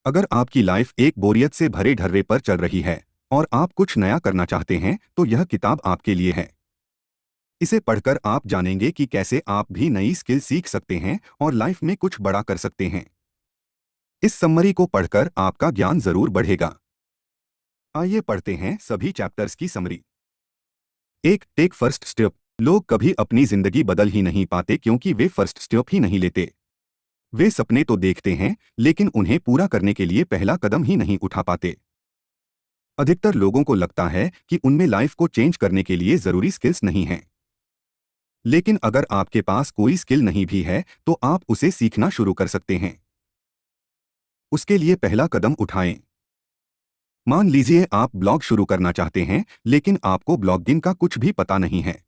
अगर आपकी लाइफ एक बोरियत से भरे ढर्रे पर चल रही है और आप कुछ नया करना चाहते हैं तो यह किताब आपके लिए है। इसे पढ़कर आप जानेंगे कि कैसे आप भी नई स्किल सीख सकते हैं और लाइफ में कुछ बड़ा कर सकते हैं। इस समरी को पढ़कर आपका ज्ञान जरूर बढ़ेगा। आइए पढ़ते हैं सभी चैप्टर्स की समरी। एक, टेक फर्स्ट स्टेप। लोग कभी अपनी जिंदगी बदल ही नहीं पाते क्योंकि वे फर्स्ट स्टेप ही नहीं लेते। वे सपने तो देखते हैं लेकिन उन्हें पूरा करने के लिए पहला कदम ही नहीं उठा पाते। अधिकतर लोगों को लगता है कि उनमें लाइफ को चेंज करने के लिए जरूरी स्किल्स नहीं हैं। लेकिन अगर आपके पास कोई स्किल नहीं भी है तो आप उसे सीखना शुरू कर सकते हैं। उसके लिए पहला कदम उठाएं। मान लीजिए आप ब्लॉग शुरू करना चाहते हैं लेकिन आपको ब्लॉगिंग का कुछ भी पता नहीं है।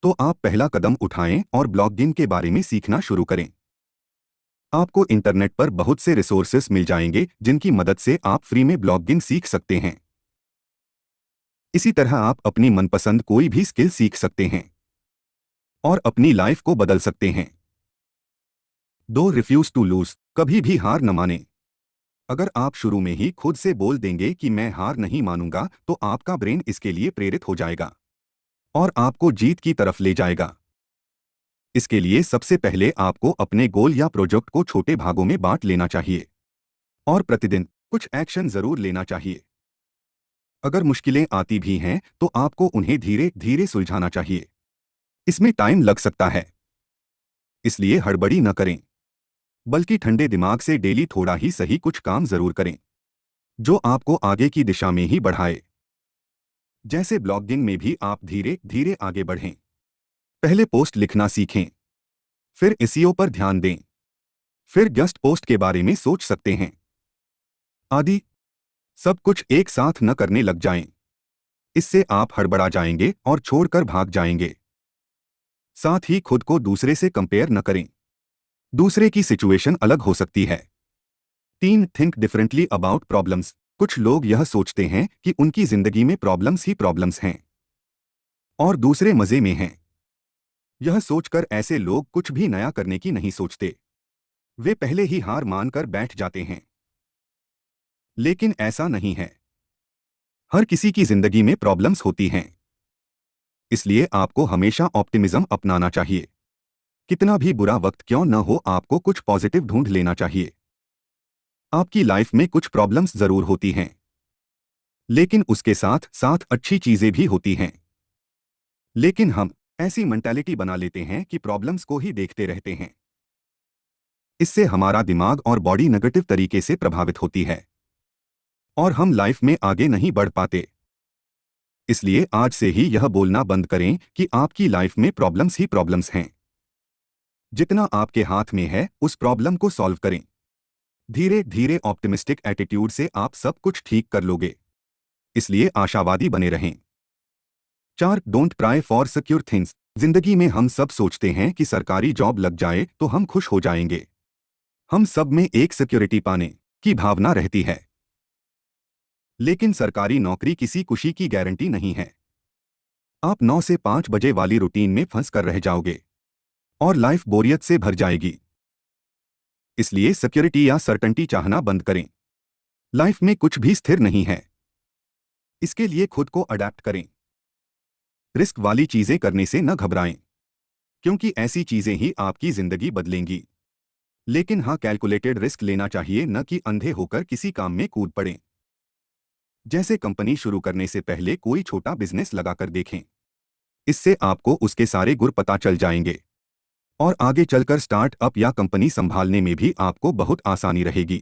तो आप पहला कदम उठाएं और ब्लॉगिंग के बारे में सीखना शुरू करें। आपको इंटरनेट पर बहुत से रिसोर्सेस मिल जाएंगे जिनकी मदद से आप फ्री में ब्लॉगिंग सीख सकते हैं। इसी तरह आप अपनी मनपसंद कोई भी स्किल सीख सकते हैं और अपनी लाइफ को बदल सकते हैं। दो, रिफ्यूज टू लूज। कभी भी हार न माने। अगर आप शुरू में ही खुद से बोल देंगे कि मैं हार नहीं मानूंगा तो आपका ब्रेन इसके लिए प्रेरित हो जाएगा और आपको जीत की तरफ ले जाएगा। इसके लिए सबसे पहले आपको अपने गोल या प्रोजेक्ट को छोटे भागों में बांट लेना चाहिए और प्रतिदिन कुछ एक्शन जरूर लेना चाहिए। अगर मुश्किलें आती भी हैं तो आपको उन्हें धीरे धीरे सुलझाना चाहिए। इसमें टाइम लग सकता है, इसलिए हड़बड़ी न करें, बल्कि ठंडे दिमाग से डेली थोड़ा ही सही कुछ काम जरूर करें जो आपको आगे की दिशा में ही बढ़ाए। जैसे ब्लॉगिंग में भी आप धीरे धीरे आगे बढ़ें। पहले पोस्ट लिखना सीखें, फिर एसईओ पर ध्यान दें, फिर गेस्ट पोस्ट के बारे में सोच सकते हैं आदि। सब कुछ एक साथ न करने लग जाएं, इससे आप हड़बड़ा जाएंगे और छोड़कर भाग जाएंगे। साथ ही खुद को दूसरे से कंपेयर न करें, दूसरे की सिचुएशन अलग हो सकती है। तीन, थिंक डिफरेंटली अबाउट प्रॉब्लम्स। कुछ लोग यह सोचते हैं कि उनकी जिंदगी में प्रॉब्लम्स ही प्रॉब्लम्स हैं और दूसरे मजे में हैं। यह सोचकर ऐसे लोग कुछ भी नया करने की नहीं सोचते, वे पहले ही हार मानकर बैठ जाते हैं। लेकिन ऐसा नहीं है। हर किसी की जिंदगी में प्रॉब्लम्स होती हैं, इसलिए आपको हमेशा ऑप्टिमिज्म अपनाना चाहिए। कितना भी बुरा वक्त क्यों न हो आपको कुछ पॉजिटिव ढूंढ लेना चाहिए। आपकी लाइफ में कुछ प्रॉब्लम्स जरूर होती हैं, लेकिन उसके साथ साथ अच्छी चीजें भी होती हैं। लेकिन हम ऐसी मेंटालिटी बना लेते हैं कि प्रॉब्लम्स को ही देखते रहते हैं। इससे हमारा दिमाग और बॉडी नेगेटिव तरीके से प्रभावित होती है और हम लाइफ में आगे नहीं बढ़ पाते। इसलिए आज से ही यह बोलना बंद करें कि आपकी लाइफ में प्रॉब्लम्स ही प्रॉब्लम्स हैं। जितना आपके हाथ में है उस प्रॉब्लम को सॉल्व करें। धीरे धीरे ऑप्टिमिस्टिक एटीट्यूड से आप सब कुछ ठीक कर लोगे, इसलिए आशावादी बने रहें। चार, don't try for secure things. जिंदगी में हम सब सोचते हैं कि सरकारी जॉब लग जाए तो हम खुश हो जाएंगे। हम सब में एक सिक्योरिटी पाने की भावना रहती है, लेकिन सरकारी नौकरी किसी खुशी की गारंटी नहीं है। आप 9 से 5 बजे वाली रूटीन में फंस कर रह जाओगे और लाइफ बोरियत से भर जाएगी। इसलिए सिक्योरिटी या सर्टेनिटी चाहना बंद करें। लाइफ में कुछ भी स्थिर नहीं है, इसके लिए खुद को अडेप्ट करें। रिस्क वाली चीजें करने से न घबराएं, क्योंकि ऐसी चीजें ही आपकी जिंदगी बदलेंगी। लेकिन हाँ, कैलकुलेटेड रिस्क लेना चाहिए, न कि अंधे होकर किसी काम में कूद पड़ें। जैसे कंपनी शुरू करने से पहले कोई छोटा बिजनेस लगाकर देखें, इससे आपको उसके सारे गुर पता चल जाएंगे और आगे चलकर स्टार्टअप या कंपनी संभालने में भी आपको बहुत आसानी रहेगी।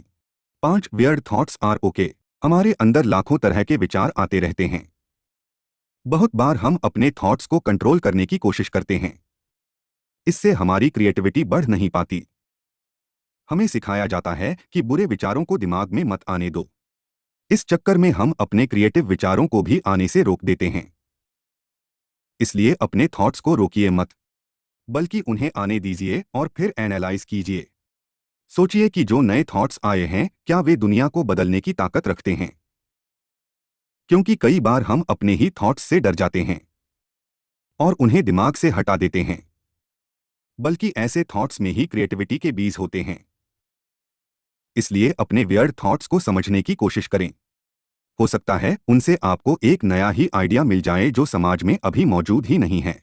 5, वियर्ड थॉट्स आर ओके। हमारे अंदर लाखों तरह के विचार आते रहते हैं। बहुत बार हम अपने थॉट्स को कंट्रोल करने की कोशिश करते हैं, इससे हमारी क्रिएटिविटी बढ़ नहीं पाती। हमें सिखाया जाता है कि बुरे विचारों को दिमाग में मत आने दो। इस चक्कर में हम अपने क्रिएटिव विचारों को भी आने से रोक देते हैं। इसलिए अपने थॉट्स को रोकिए मत, बल्कि उन्हें आने दीजिए और फिर एनालाइज कीजिए। सोचिए कि जो नए थॉट्स आए हैं क्या वे दुनिया को बदलने की ताकत रखते हैं। क्योंकि कई बार हम अपने ही थॉट्स से डर जाते हैं और उन्हें दिमाग से हटा देते हैं, बल्कि ऐसे थॉट्स में ही क्रिएटिविटी के बीज होते हैं। इसलिए अपने वियर्ड थॉट्स को समझने की कोशिश करें। हो सकता है उनसे आपको एक नया ही आइडिया मिल जाए जो समाज में अभी मौजूद ही नहीं है।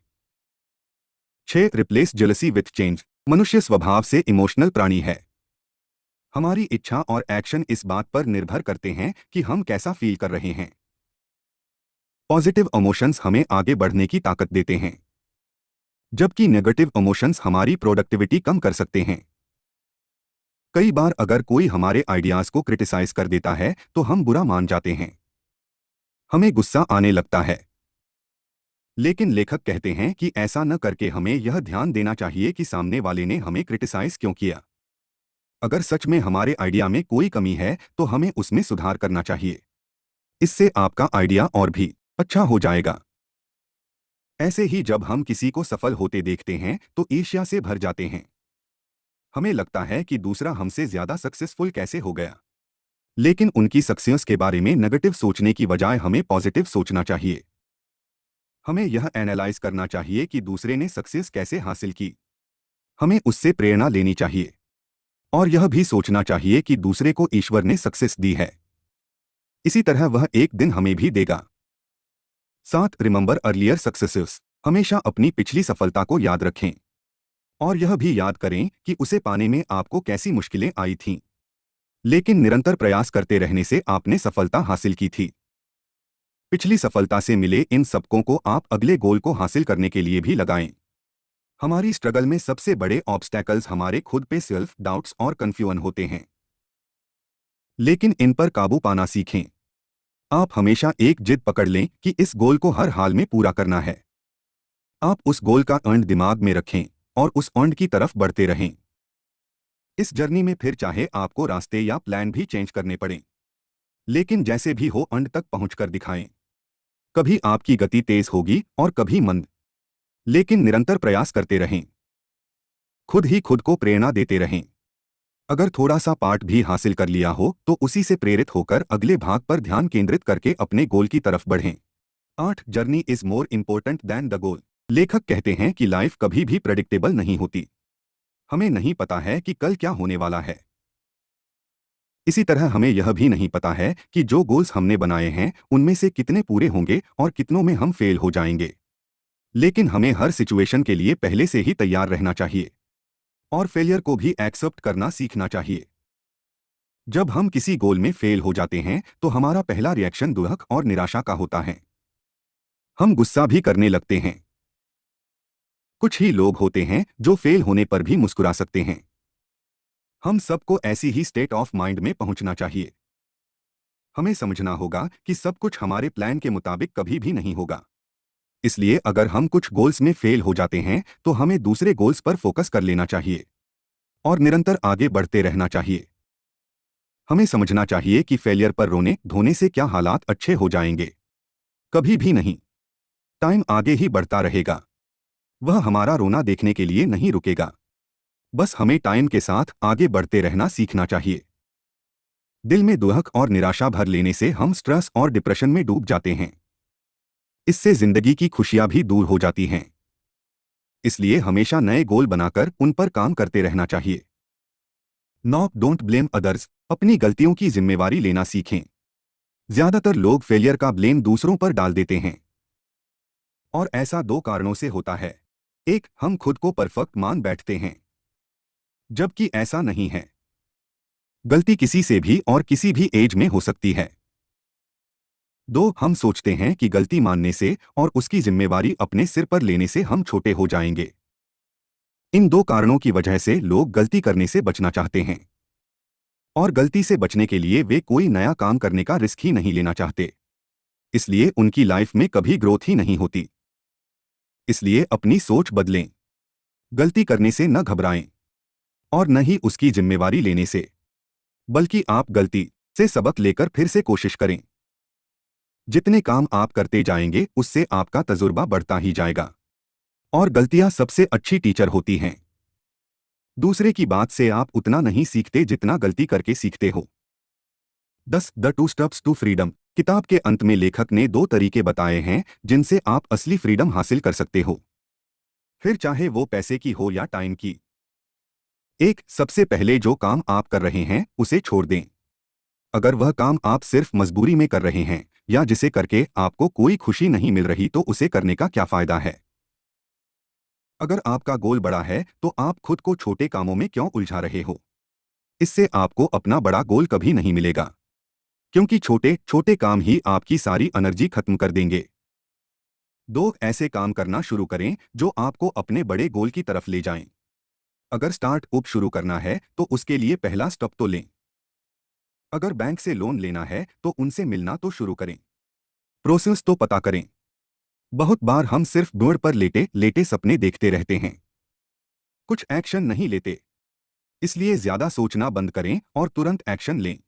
6. Replace jealousy with change. मनुष्य स्वभाव से इमोशनल प्राणी है। हमारी इच्छा और एक्शन इस बात पर निर्भर करते हैं कि हम कैसा फील कर रहे हैं। पॉजिटिव इमोशंस हमें आगे बढ़ने की ताकत देते हैं, जबकि नेगेटिव इमोशंस हमारी प्रोडक्टिविटी कम कर सकते हैं। कई बार अगर कोई हमारे आइडियाज को क्रिटिसाइज कर देता है तो हम बुरा मान जाते हैं, हमें गुस्सा आने लगता है। लेकिन लेखक कहते हैं कि ऐसा न करके हमें यह ध्यान देना चाहिए कि सामने वाले ने हमें क्रिटिसाइज क्यों किया। अगर सच में हमारे आइडिया में कोई कमी है तो हमें उसमें सुधार करना चाहिए। इससे आपका आइडिया और भी अच्छा हो जाएगा। ऐसे ही जब हम किसी को सफल होते देखते हैं तो ईर्ष्या से भर जाते हैं। हमें लगता है कि दूसरा हमसे ज्यादा सक्सेसफुल कैसे हो गया। लेकिन उनकी सक्सेस के बारे में नेगेटिव सोचने की बजाय हमें पॉजिटिव सोचना चाहिए। हमें यह एनालाइज करना चाहिए कि दूसरे ने सक्सेस कैसे हासिल की। हमें उससे प्रेरणा लेनी चाहिए और यह भी सोचना चाहिए कि दूसरे को ईश्वर ने सक्सेस दी है, इसी तरह वह एक दिन हमें भी देगा। 7. Remember earlier successes. हमेशा अपनी पिछली सफलता को याद रखें और यह भी याद करें कि उसे पाने में आपको कैसी मुश्किलें आई थीं, लेकिन निरंतर प्रयास करते रहने से आपने सफलता हासिल की थी। पिछली सफलता से मिले इन सबकों को आप अगले गोल को हासिल करने के लिए भी लगाएं। हमारी स्ट्रगल में सबसे बड़े ऑब्स्टैकल्स हमारे खुद पे सेल्फ डाउट्स और कंफ्यूजन होते हैं, लेकिन इन पर काबू पाना सीखें। आप हमेशा एक जिद पकड़ लें कि इस गोल को हर हाल में पूरा करना है। आप उस गोल का अर्न दिमाग में रखें और उस अर्न की तरफ बढ़ते रहें। इस जर्नी में फिर चाहे आपको रास्ते या प्लान भी चेंज करने पड़ें, लेकिन जैसे भी हो अंत तक पहुंचकर दिखाएं। कभी आपकी गति तेज होगी और कभी मंद, लेकिन निरंतर प्रयास करते रहें। खुद ही खुद को प्रेरणा देते रहें। अगर थोड़ा सा पार्ट भी हासिल कर लिया हो तो उसी से प्रेरित होकर अगले भाग पर ध्यान केंद्रित करके अपने गोल की तरफ बढ़ें। 8. Journey is more important than the goal. लेखक कहते हैं कि लाइफ कभी भी प्रेडिक्टेबल नहीं होती। हमें नहीं पता है कि कल क्या होने वाला है। इसी तरह हमें यह भी नहीं पता है कि जो गोल्स हमने बनाए हैं उनमें से कितने पूरे होंगे और कितनों में हम फेल हो जाएंगे। लेकिन हमें हर सिचुएशन के लिए पहले से ही तैयार रहना चाहिए और फेलियर को भी एक्सेप्ट करना सीखना चाहिए। जब हम किसी गोल में फेल हो जाते हैं तो हमारा पहला रिएक्शन दुख और निराशा का होता है। हम गुस्सा भी करने लगते हैं। कुछ ही लोग होते हैं जो फेल होने पर भी मुस्कुरा सकते हैं। हम सबको ऐसी ही स्टेट ऑफ माइंड में पहुंचना चाहिए। हमें समझना होगा कि सब कुछ हमारे प्लान के मुताबिक कभी भी नहीं होगा। इसलिए अगर हम कुछ गोल्स में फेल हो जाते हैं तो हमें दूसरे गोल्स पर फोकस कर लेना चाहिए और निरंतर आगे बढ़ते रहना चाहिए। हमें समझना चाहिए कि फेलियर पर रोने धोने से क्या हालात अच्छे हो जाएंगे, कभी भी नहीं। टाइम आगे ही बढ़ता रहेगा, वह हमारा रोना देखने के लिए नहीं रुकेगा। बस हमें टाइम के साथ आगे बढ़ते रहना सीखना चाहिए। दिल में दुख और निराशा भर लेने से हम स्ट्रेस और डिप्रेशन में डूब जाते हैं। इससे जिंदगी की खुशियां भी दूर हो जाती हैं। इसलिए हमेशा नए गोल बनाकर उन पर काम करते रहना चाहिए। 9. Don't blame others. अपनी गलतियों की जिम्मेवारी लेना सीखें। ज्यादातर लोग फेलियर का ब्लेम दूसरों पर डाल देते हैं और ऐसा दो कारणों से होता है। 1. हम खुद को परफेक्ट मान बैठते हैं, जबकि ऐसा नहीं है। गलती किसी से भी और किसी भी एज में हो सकती है। 2. हम सोचते हैं कि गलती मानने से और उसकी जिम्मेवारी अपने सिर पर लेने से हम छोटे हो जाएंगे। इन दो कारणों की वजह से लोग गलती करने से बचना चाहते हैं और गलती से बचने के लिए वे कोई नया काम करने का रिस्क ही नहीं लेना चाहते। इसलिए उनकी लाइफ में कभी ग्रोथ ही नहीं होती। इसलिए अपनी सोच बदलें। गलती करने से न घबराएं और न ही उसकी जिम्मेवारी लेने से, बल्कि आप गलती से सबक लेकर फिर से कोशिश करें। जितने काम आप करते जाएंगे उससे आपका तजुर्बा बढ़ता ही जाएगा और गलतियां सबसे अच्छी टीचर होती हैं। दूसरे की बात से आप उतना नहीं सीखते जितना गलती करके सीखते हो। 10. The 2 steps to freedom. किताब के अंत में लेखक ने 2 तरीके बताए हैं जिनसे आप असली फ्रीडम हासिल कर सकते हो, फिर चाहे वो पैसे की हो या टाइम की। सबसे पहले जो काम आप कर रहे हैं उसे छोड़ दें। अगर वह काम आप सिर्फ मजबूरी में कर रहे हैं या जिसे करके आपको कोई खुशी नहीं मिल रही तो उसे करने का क्या फायदा है। अगर आपका गोल बड़ा है तो आप खुद को छोटे कामों में क्यों उलझा रहे हो। इससे आपको अपना बड़ा गोल कभी नहीं मिलेगा, क्योंकि छोटे छोटे काम ही आपकी सारी एनर्जी खत्म कर देंगे। ऐसे काम करना शुरू करें जो आपको अपने बड़े गोल की तरफ ले जाएं। अगर स्टार्टअप शुरू करना है तो उसके लिए पहला स्टेप तो लें। अगर बैंक से लोन लेना है तो उनसे मिलना तो शुरू करें। प्रोसेस तो पता करें। बहुत बार हम सिर्फ बोर्ड पर लेटे लेटे सपने देखते रहते हैं, कुछ एक्शन नहीं लेते। इसलिए ज्यादा सोचना बंद करें और तुरंत एक्शन लें।